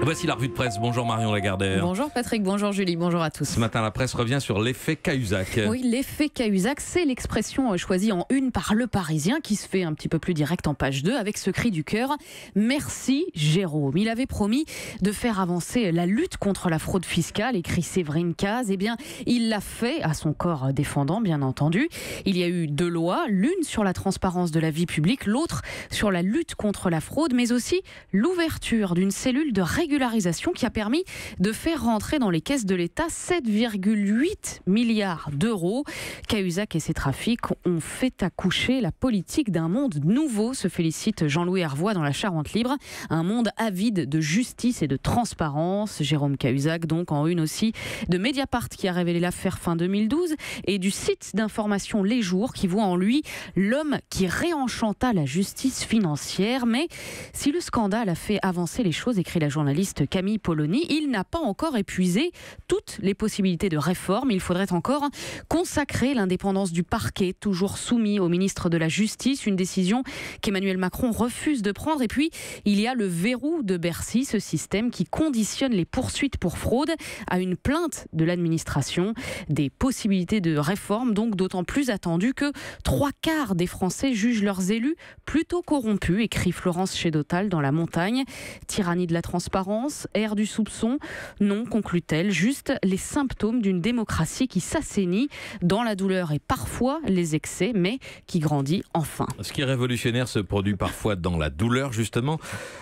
Voici la revue de presse. Bonjour Marion Lagardère. Bonjour Patrick, bonjour Julie, bonjour à tous. Ce matin, la presse revient sur l'effet Cahuzac. Oui, l'effet Cahuzac, c'est l'expression choisie en une par Le Parisien, qui se fait un petit peu plus direct en page 2 avec ce cri du cœur. Merci Jérôme. Il avait promis de faire avancer la lutte contre la fraude fiscale, écrit Séverine Caz. Eh bien, il l'a fait à son corps défendant, bien entendu. Il y a eu deux lois, l'une sur la transparence de la vie publique, l'autre sur la lutte contre la fraude, mais aussi l'ouverture d'une cellule de régularisation qui a permis de faire rentrer dans les caisses de l'État 7,8 milliards d'euros. Cahuzac et ses trafics ont fait accoucher la politique d'un monde nouveau, se félicite Jean-Louis Hervois dans La Charente Libre. Un monde avide de justice et de transparence. Jérôme Cahuzac, donc, en une aussi de Mediapart, qui a révélé l'affaire fin 2012, et du site d'information Les Jours, qui voit en lui l'homme qui réenchanta la justice financière. Mais si le scandale a fait avancer les choses, écrit la journaliste Camille Polony, il n'a pas encore épuisé toutes les possibilités de réforme. Il faudrait encore consacrer l'indépendance du parquet, toujours soumis au ministre de la Justice, une décision qu'Emmanuel Macron refuse de prendre. Et puis, il y a le verrou de Bercy, ce système qui conditionne les poursuites pour fraude à une plainte de l'administration. Des possibilités de réforme, donc d'autant plus attendues que 3/4 des Français jugent leurs élus plutôt corrompus, écrit Florence Chédotal dans La Montagne. Tyrannie de la transparence, ère du soupçon, non, conclut-elle, juste les symptômes d'une démocratie qui s'assainit dans la douleur et parfois les excès, mais qui grandit enfin. Ce qui est révolutionnaire se produit parfois dans la douleur, justement.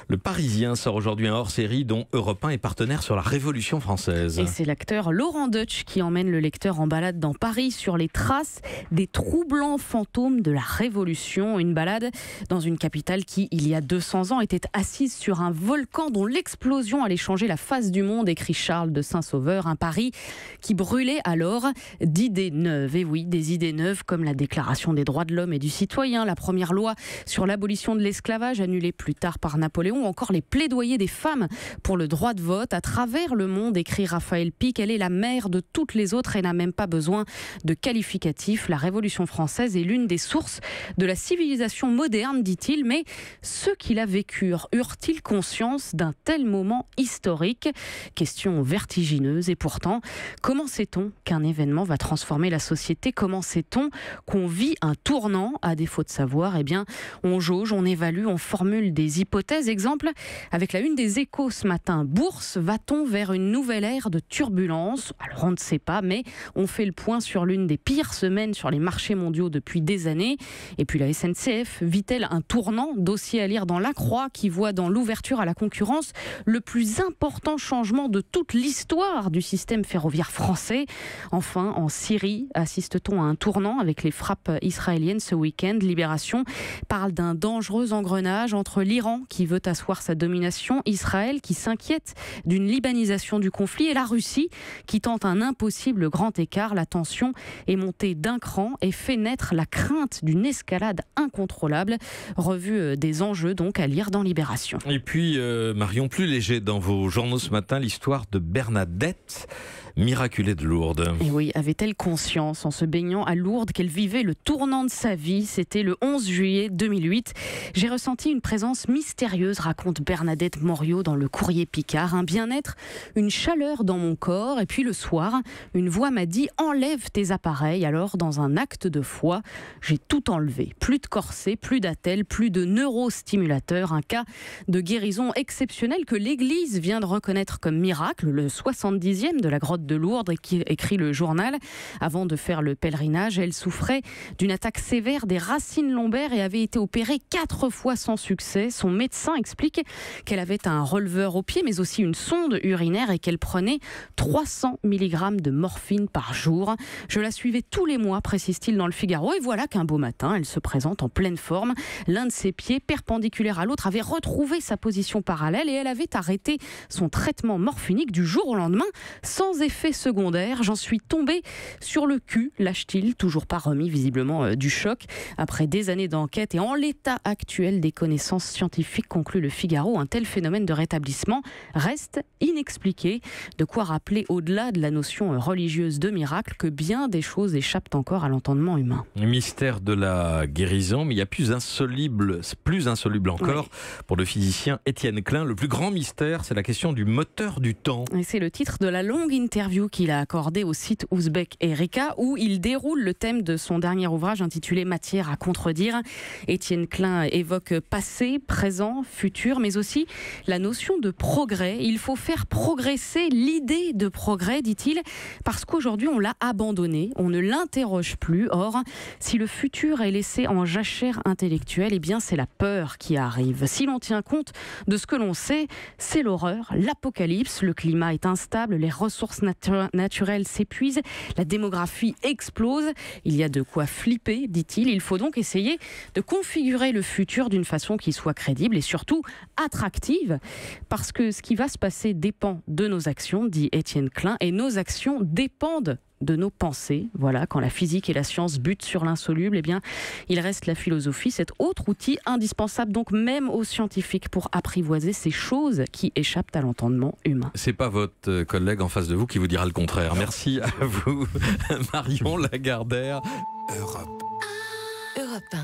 Le Parisien sort aujourd'hui un hors-série dont Europe 1 est partenaire sur la Révolution française. Et c'est l'acteur Laurent Deutsch qui emmène le lecteur en balade dans Paris sur les traces des troublants fantômes de la Révolution. Une balade dans une capitale qui, il y a 200 ans, était assise sur un volcan dont l'explosion allait changer la face du monde, écrit Charles de Saint-Sauveur. Un Paris qui brûlait alors d'idées neuves. Et oui, des idées neuves comme la Déclaration des droits de l'homme et du citoyen, la première loi sur l'abolition de l'esclavage annulée plus tard par Napoléon, ou encore les plaidoyers des femmes pour le droit de vote. À travers le monde, écrit Raphaël Pic, elle est la mère de toutes les autres et n'a même pas besoin de qualificatifs. La Révolution française est l'une des sources de la civilisation moderne, dit-il, mais ceux qui la vécurent eurent-ils conscience d'un tel moment historique? Question vertigineuse. Et pourtant, comment sait-on qu'un événement va transformer la société? Comment sait-on qu'on vit un tournant? À défaut de savoir, eh bien, on jauge, on évalue, on formule des hypothèses. Exemple, avec la une des Échos ce matin. Bourse, va-t-on vers une nouvelle ère de turbulence? Alors on ne sait pas, mais on fait le point sur l'une des pires semaines sur les marchés mondiaux depuis des années. Et puis la SNCF vit-elle un tournant? Dossier à lire dans La Croix, qui voit dans l'ouverture à la concurrence le plus important changement de toute l'histoire du système ferroviaire français. Enfin, en Syrie, assiste-t-on à un tournant avec les frappes israéliennes ce week-end? Libération parle d'un dangereux engrenage entre l'Iran, qui veut asseoir sa domination, Israël, qui s'inquiète d'une libanisation du conflit, et la Russie, qui tente un impossible grand écart. La tension est montée d'un cran et fait naître la crainte d'une escalade incontrôlable. Revue des enjeux, donc, à lire dans Libération. Et puis, Marion, plus léger dans vos journaux ce matin, l'histoire de Bernadette, miraculée de Lourdes. Et oui, avait-elle conscience en se baignant à Lourdes qu'elle vivait le tournant de sa vie? C'était le 11 juillet 2008. J'ai ressenti une présence mystérieuse, raconte Bernadette Moriot dans Le Courrier Picard. Un bien-être, une chaleur dans mon corps. Et puis le soir, une voix m'a dit « Enlève tes appareils ». Alors, dans un acte de foi, j'ai tout enlevé. Plus de corset, plus d'attelle, plus de neurostimulateurs. Un cas de guérison exceptionnelle que l'Église vient de reconnaître comme miracle, le 70e de la grotte de Lourdes, qui écrit le journal. Avant de faire le pèlerinage, elle souffrait d'une attaque sévère des racines lombaires et avait été opérée 4 fois sans succès. Son médecin explique qu'elle avait un releveur au pied, mais aussi une sonde urinaire, et qu'elle prenait 300 mg de morphine par jour. Je la suivais tous les mois, précise-t-il dans le Figaro, et voilà qu'un beau matin, elle se présente en pleine forme. L'un de ses pieds, perpendiculaire à l'autre, avait retrouvé sa position parallèle et elle avait arrêté son traitement morphinique du jour au lendemain, sans effet effets secondaires. J'en suis tombé sur le cul, lâche-t-il, toujours pas remis visiblement du choc. Après des années d'enquête et en l'état actuel des connaissances scientifiques, conclut Le Figaro, un tel phénomène de rétablissement reste inexpliqué. De quoi rappeler, au-delà de la notion religieuse de miracle, que bien des choses échappent encore à l'entendement humain. Le mystère de la guérison, mais il y a plus insoluble encore pour le physicien Étienne Klein. Le plus grand mystère, c'est la question du moteur du temps. Et c'est le titre de la longue interview qu'il a accordée au site ouzbek Erika, où il déroule le thème de son dernier ouvrage intitulé Matière à contredire. Étienne Klein évoque passé, présent, futur, mais aussi la notion de progrès. Il faut faire progresser l'idée de progrès, dit-il, parce qu'aujourd'hui on l'a abandonné, on ne l'interroge plus. Or, si le futur est laissé en jachère intellectuelle, eh bien c'est la peur qui arrive. Si l'on tient compte de ce que l'on sait, c'est l'horreur, l'apocalypse, le climat est instable, les ressources naturelles s'épuisent, la démographie explose. Il y a de quoi flipper, dit-il. Il faut donc essayer de configurer le futur d'une façon qui soit crédible et surtout attractive, parce que ce qui va se passer dépend de nos actions, dit Étienne Klein, et nos actions dépendent de nos pensées. Voilà, quand la physique et la science butent sur l'insoluble, eh bien, il reste la philosophie, cet autre outil indispensable donc même aux scientifiques pour apprivoiser ces choses qui échappent à l'entendement humain. C'est pas votre collègue en face de vous qui vous dira le contraire. Merci à vous, Marion Lagardère. Europe 1.